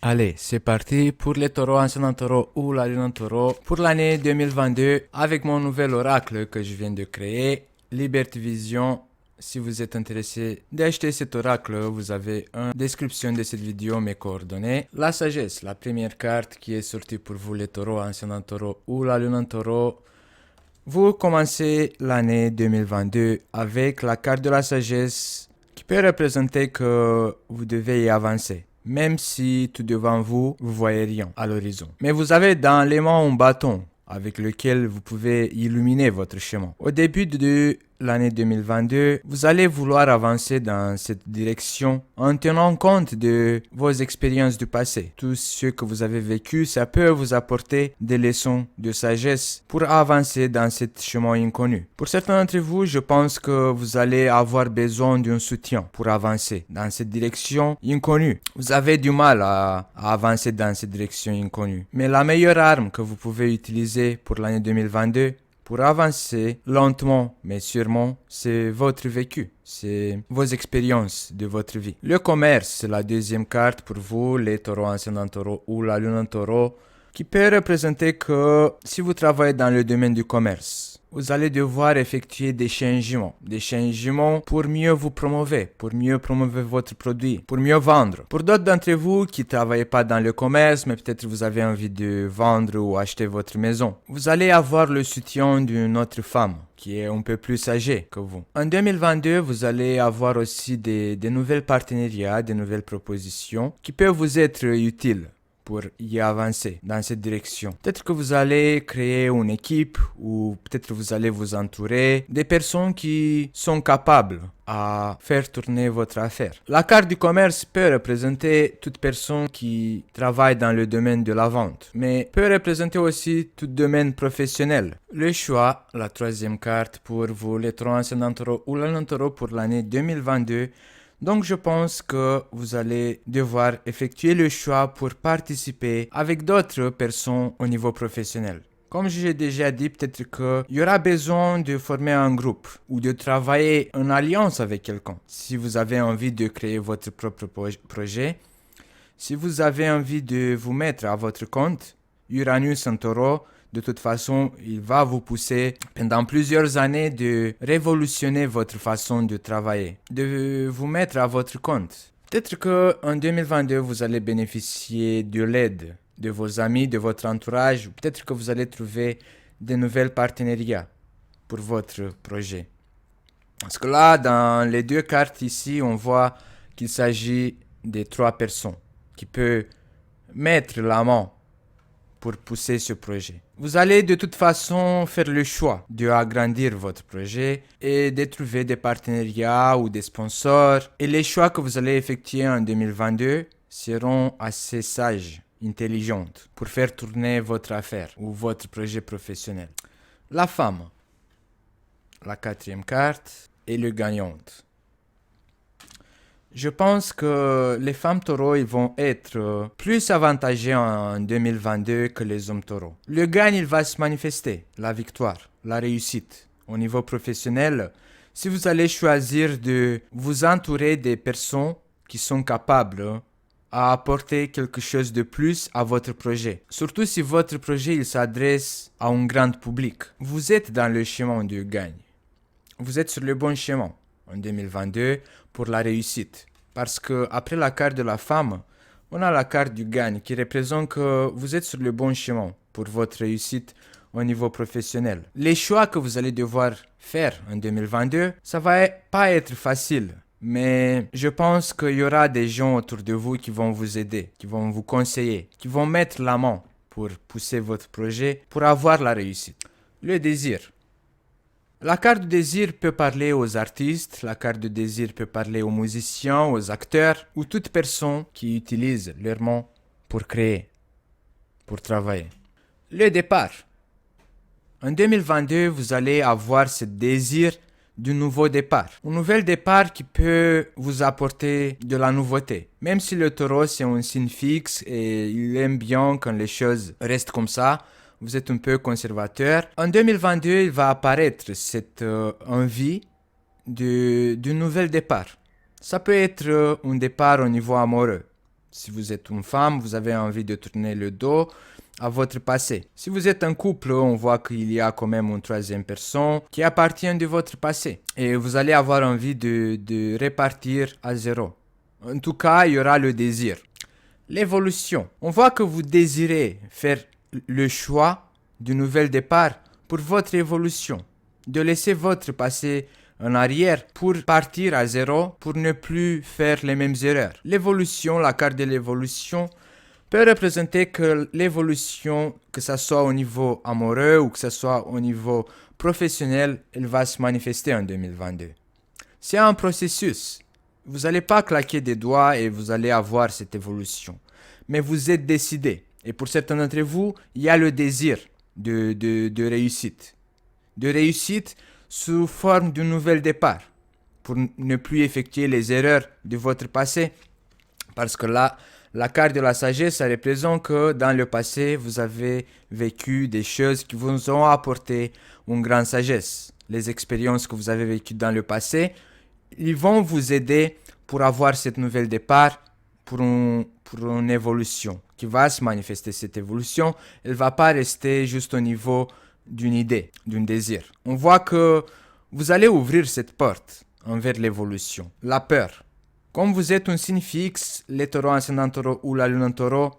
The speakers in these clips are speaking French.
Allez, c'est parti pour les taureaux, ascendant taureau ou la lune en taureau pour l'année 2022 avec mon nouvel oracle que je viens de créer, Liberty Vision. Si vous êtes intéressé d'acheter cet oracle, vous avez en description de cette vidéo mes coordonnées. La sagesse, la première carte qui est sortie pour vous les taureaux, ascendant taureau ou la lune en taureau. Vous commencez l'année 2022 avec la carte de la sagesse qui peut représenter que vous devez y avancer. Même si tout devant vous, vous voyez rien à l'horizon. Mais vous avez dans les mains un bâton avec lequel vous pouvez illuminer votre chemin. Au début de l'année 2022, vous allez vouloir avancer dans cette direction en tenant compte de vos expériences du passé. Tout ce que vous avez vécu, ça peut vous apporter des leçons de sagesse pour avancer dans ce chemin inconnu. Pour certains d'entre vous, je pense que vous allez avoir besoin d'un soutien pour avancer dans cette direction inconnue. Vous avez du mal à avancer dans cette direction inconnue. Mais la meilleure arme que vous pouvez utiliser pour l'année 2022, pour avancer lentement mais sûrement, c'est votre vécu, c'est vos expériences de votre vie. Le commerce, c'est la deuxième carte pour vous, les taureaux, ascendant taureau ou la lune en taureau, qui peut représenter que si vous travaillez dans le domaine du commerce, vous allez devoir effectuer des changements pour mieux vous promouvoir, pour mieux promouvoir votre produit, pour mieux vendre. Pour d'autres d'entre vous qui ne travaillez pas dans le commerce, mais peut-être vous avez envie de vendre ou acheter votre maison, vous allez avoir le soutien d'une autre femme qui est un peu plus âgée que vous. En 2022, vous allez avoir aussi des nouvelles partenariats, des nouvelles propositions qui peuvent vous être utiles pour y avancer dans cette direction. Peut-être que vous allez créer une équipe ou peut-être vous allez vous entourer des personnes qui sont capables à faire tourner votre affaire. La carte du commerce peut représenter toute personne qui travaille dans le domaine de la vente, mais peut représenter aussi tout domaine professionnel. Le choix, la troisième carte pour vous, les taureaux, ascendant taureau ou la lune taureau pour l'année 2022. Donc je pense que vous allez devoir effectuer le choix pour participer avec d'autres personnes au niveau professionnel. Comme j'ai déjà dit, peut-être qu'il y aura besoin de former un groupe ou de travailler en alliance avec quelqu'un. Si vous avez envie de créer votre propre projet, si vous avez envie de vous mettre à votre compte, Uranus en taureau, de toute façon, il va vous pousser pendant plusieurs années de révolutionner votre façon de travailler, de vous mettre à votre compte. Peut-être qu'en 2022, vous allez bénéficier de l'aide de vos amis, de votre entourage, ou peut-être que vous allez trouver de nouvelles partenariats pour votre projet. Parce que là, dans les deux cartes ici, on voit qu'il s'agit de trois personnes qui peuvent mettre la main pour pousser ce projet. Vous allez de toute façon faire le choix d'agrandir votre projet et de trouver des partenariats ou des sponsors. Et les choix que vous allez effectuer en 2022 seront assez sages, intelligents, pour faire tourner votre affaire ou votre projet professionnel. La femme, la quatrième carte, est le gagnante. Je pense que les femmes taureaux ils vont être plus avantagées en 2022 que les hommes taureaux. Le gain il va se manifester, la victoire, la réussite. Au niveau professionnel, si vous allez choisir de vous entourer des personnes qui sont capables à apporter quelque chose de plus à votre projet. Surtout si votre projet il s'adresse à un grand public. Vous êtes dans le chemin du gain. Vous êtes sur le bon chemin en 2022 pour la réussite. Parce que après la carte de la femme, on a la carte du gain qui représente que vous êtes sur le bon chemin pour votre réussite au niveau professionnel. Les choix que vous allez devoir faire en 2022, ça va pas être facile. Mais je pense qu'il y aura des gens autour de vous qui vont vous aider, qui vont vous conseiller, qui vont mettre la main pour pousser votre projet, pour avoir la réussite. Le désir. La carte de désir peut parler aux artistes, la carte de désir peut parler aux musiciens, aux acteurs ou toute personne qui utilise leur main pour créer, pour travailler. Le départ. En 2022, vous allez avoir ce désir du nouveau départ. Un nouvel départ qui peut vous apporter de la nouveauté. Même si le taureau c'est un signe fixe et il aime bien quand les choses restent comme ça, vous êtes un peu conservateur. En 2022, il va apparaître cette envie de nouvel départ. Ça peut être un départ au niveau amoureux. Si vous êtes une femme, vous avez envie de tourner le dos à votre passé. Si vous êtes un couple, on voit qu'il y a quand même une troisième personne qui appartient de votre passé. Et vous allez avoir envie de repartir à zéro. En tout cas, il y aura le désir. L'évolution. On voit que vous désirez faire le choix du nouvel départ pour votre évolution. De laisser votre passé en arrière pour partir à zéro, pour ne plus faire les mêmes erreurs. L'évolution, la carte de l'évolution, peut représenter que l'évolution, que ce soit au niveau amoureux ou que ce soit au niveau professionnel, elle va se manifester en 2022. C'est un processus. Vous n'allez pas claquer des doigts et vous allez avoir cette évolution. Mais vous êtes décidé. Et pour certains d'entre vous, il y a le désir de réussite. De réussite sous forme d'un nouvel départ. Pour ne plus effectuer les erreurs de votre passé. Parce que là, la carte de la sagesse, ça représente que dans le passé, vous avez vécu des choses qui vous ont apporté une grande sagesse. Les expériences que vous avez vécues dans le passé, ils vont vous aider pour avoir cette nouvelle départ, pour une évolution qui va se manifester. Cette évolution, elle ne va pas rester juste au niveau d'une idée, d'un désir. On voit que vous allez ouvrir cette porte envers l'évolution. La peur. Comme vous êtes un signe fixe, les taureaux, ascendant taureau ou la lune en taureau,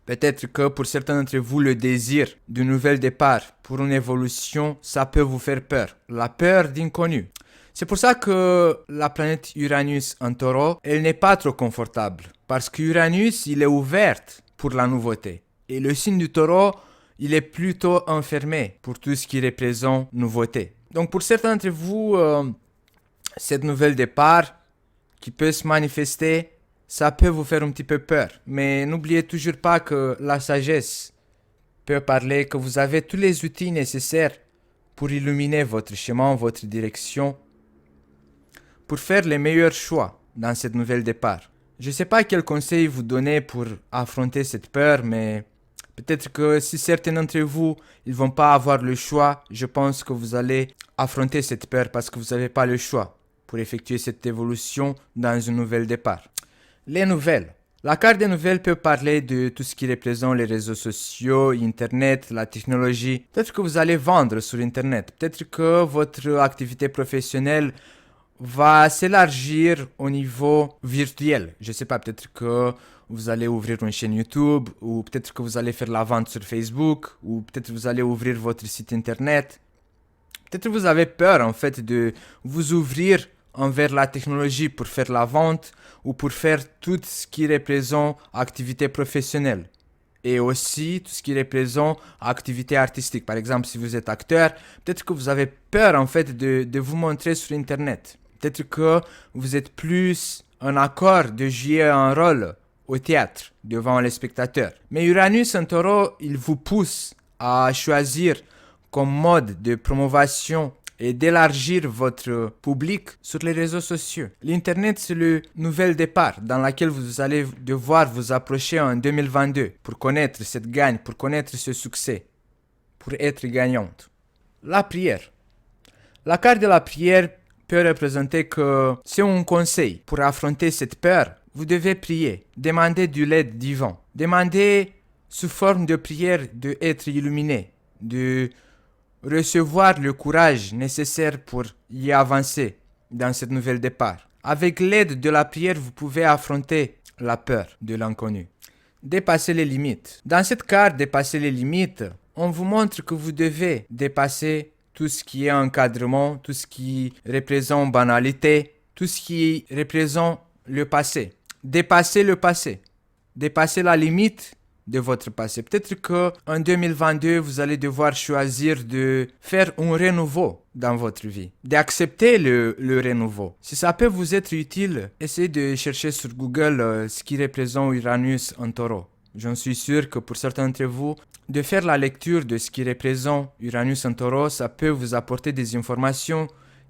peut-être que pour certains d'entre vous, le désir d'un nouvel départ pour une évolution, ça peut vous faire peur. La peur d'inconnu. C'est pour ça que la planète Uranus en taureau, elle n'est pas trop confortable. Parce qu'Uranus, il est ouverte pour la nouveauté. Et le signe du taureau, il est plutôt enfermé pour tout ce qui représente nouveauté. Donc pour certains d'entre vous, cette nouvelle départ qui peut se manifester, ça peut vous faire un petit peu peur. Mais n'oubliez toujours pas que la sagesse peut parler que vous avez tous les outils nécessaires pour illuminer votre chemin, votre direction, pour faire les meilleurs choix dans cette nouvelle départ. Je ne sais pas quel conseil vous donner pour affronter cette peur, mais peut-être que si certains d'entre vous, ils vont pas avoir le choix, je pense que vous allez affronter cette peur parce que vous n'avez pas le choix pour effectuer cette évolution dans une nouvelle départ. Les nouvelles. La carte des nouvelles peut parler de tout ce qui représente les réseaux sociaux, Internet, la technologie. Peut-être que vous allez vendre sur Internet. Peut-être que votre activité professionnelle va s'élargir au niveau virtuel. Je ne sais pas, peut-être que vous allez ouvrir une chaîne YouTube, ou peut-être que vous allez faire la vente sur Facebook, ou peut-être que vous allez ouvrir votre site Internet. Peut-être que vous avez peur en fait de vous ouvrir envers la technologie pour faire la vente ou pour faire tout ce qui représente activité professionnelle. Et aussi tout ce qui représente activité artistique. Par exemple, si vous êtes acteur, peut-être que vous avez peur en fait de vous montrer sur Internet. Peut-être que vous êtes plus en accord de jouer un rôle au théâtre devant les spectateurs. Mais Uranus en taureau, il vous pousse à choisir comme mode de promotion et d'élargir votre public sur les réseaux sociaux. L'Internet, c'est le nouvel départ dans lequel vous allez devoir vous approcher en 2022 pour connaître cette gagne, pour connaître ce succès, pour être gagnante. La prière. La carte de la prière peut représenter que c'est un conseil pour affronter cette peur. Vous devez prier, demander de l'aide divine, demander sous forme de prière d'être illuminé, de recevoir le courage nécessaire pour y avancer dans cette nouvelle départ. Avec l'aide de la prière, vous pouvez affronter la peur de l'inconnu. Dépasser les limites. Dans cette carte, dépasser les limites, on vous montre que vous devez dépasser tout ce qui est encadrement, tout ce qui représente banalité, tout ce qui représente le passé. Dépasser le passé. Dépasser la limite de votre passé. Peut-être qu'en 2022, vous allez devoir choisir de faire un renouveau dans votre vie, d'accepter le renouveau. Si ça peut vous être utile, essayez de chercher sur Google ce qui représente Uranus en taureau. J'en suis sûr que pour certains d'entre vous, de faire la lecture de ce qui représente Uranus en taureau, ça peut vous apporter des informations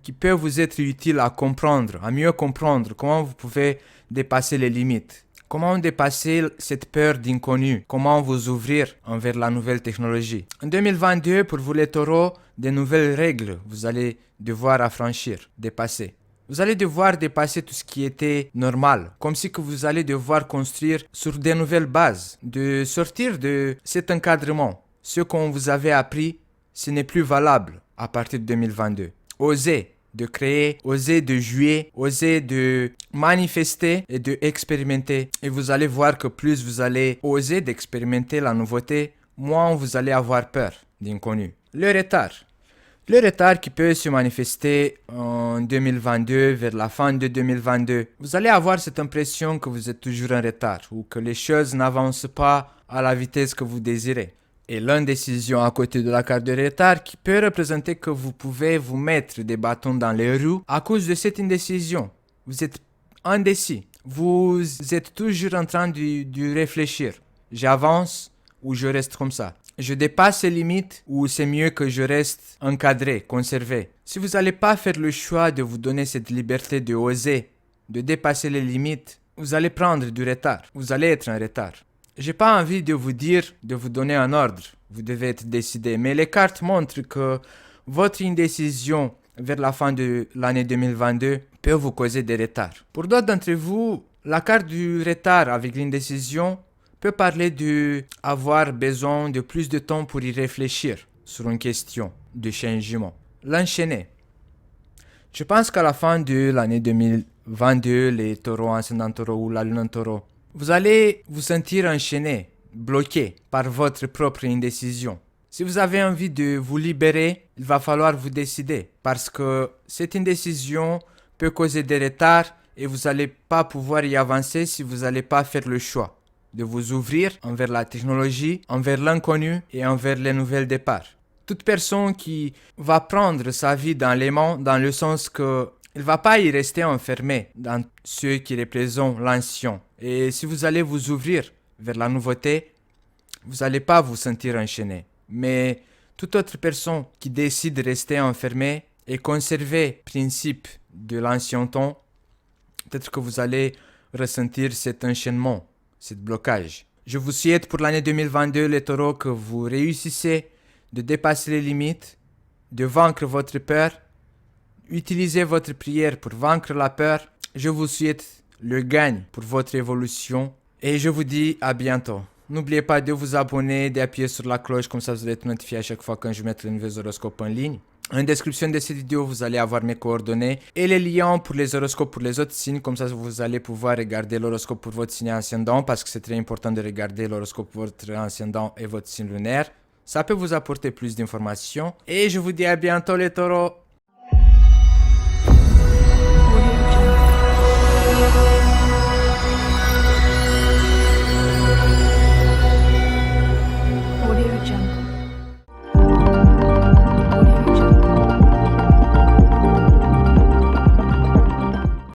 qui peuvent vous être utiles à comprendre, à mieux comprendre comment vous pouvez dépasser les limites. Comment dépasser cette peur d'inconnu? Comment vous ouvrir envers la nouvelle technologie? En 2022, pour vous les taureaux, de nouvelles règles vous allez devoir affranchir, dépasser. Vous allez devoir dépasser tout ce qui était normal, comme si que vous allez devoir construire sur de nouvelles bases, de sortir de cet encadrement. Ce qu'on vous avait appris, ce n'est plus valable à partir de 2022. Osez de créer, osez de jouer, osez de manifester et de expérimenter. Et vous allez voir que plus vous allez oser d'expérimenter la nouveauté, moins vous allez avoir peur d'inconnu. Le retard. Le retard qui peut se manifester en 2022, vers la fin de 2022. Vous allez avoir cette impression que vous êtes toujours en retard ou que les choses n'avancent pas à la vitesse que vous désirez. Et l'indécision à côté de la carte de retard qui peut représenter que vous pouvez vous mettre des bâtons dans les roues à cause de cette indécision. Vous êtes indécis. Vous êtes toujours en train de réfléchir. J'avance ou je reste comme ça. Je dépasse ces limites ou c'est mieux que je reste encadré, conservé. Si vous n'allez pas faire le choix de vous donner cette liberté de oser, de dépasser les limites, vous allez prendre du retard. Vous allez être en retard. J'ai pas envie de vous dire, de vous donner un ordre. Vous devez être décidé. Mais les cartes montrent que votre indécision vers la fin de l'année 2022 peut vous causer des retards. Pour d'autres d'entre vous, la carte du retard avec l'indécision peut parler d'avoir besoin de plus de temps pour y réfléchir sur une question de changement. L'enchaîner. Je pense qu'à la fin de l'année 2022, les taureaux, ascendant taureau ou la lune en taureau, vous allez vous sentir enchaîné, bloqué par votre propre indécision. Si vous avez envie de vous libérer, il va falloir vous décider parce que cette indécision peut causer des retards et vous n'allez pas pouvoir y avancer si vous n'allez pas faire le choix de vous ouvrir envers la technologie, envers l'inconnu et envers les nouvelles départs. Toute personne qui va prendre sa vie dans les mains, dans le sens que il ne va pas y rester enfermé dans ce qui représente l'ancien. Et si vous allez vous ouvrir vers la nouveauté, vous n'allez pas vous sentir enchaîné. Mais toute autre personne qui décide de rester enfermée et conserver le principe de l'ancien temps, peut-être que vous allez ressentir cet enchaînement, ce blocage. Je vous souhaite pour l'année 2022, les taureaux, que vous réussissez de dépasser les limites, de vaincre votre peur. Utilisez votre prière pour vaincre la peur. Je vous souhaite le gain pour votre évolution et je vous dis à bientôt. N'oubliez pas de vous abonner, d'appuyer sur la cloche, comme ça vous allez être notifié à chaque fois quand je mets les nouveaux horoscopes en ligne. En description de cette vidéo, vous allez avoir mes coordonnées et les liens pour les horoscopes pour les autres signes. Comme ça, vous allez pouvoir regarder l'horoscope pour votre signe ascendant parce que c'est très important de regarder l'horoscope pour votre ascendant et votre signe lunaire. Ça peut vous apporter plus d'informations. Et je vous dis à bientôt les taureaux.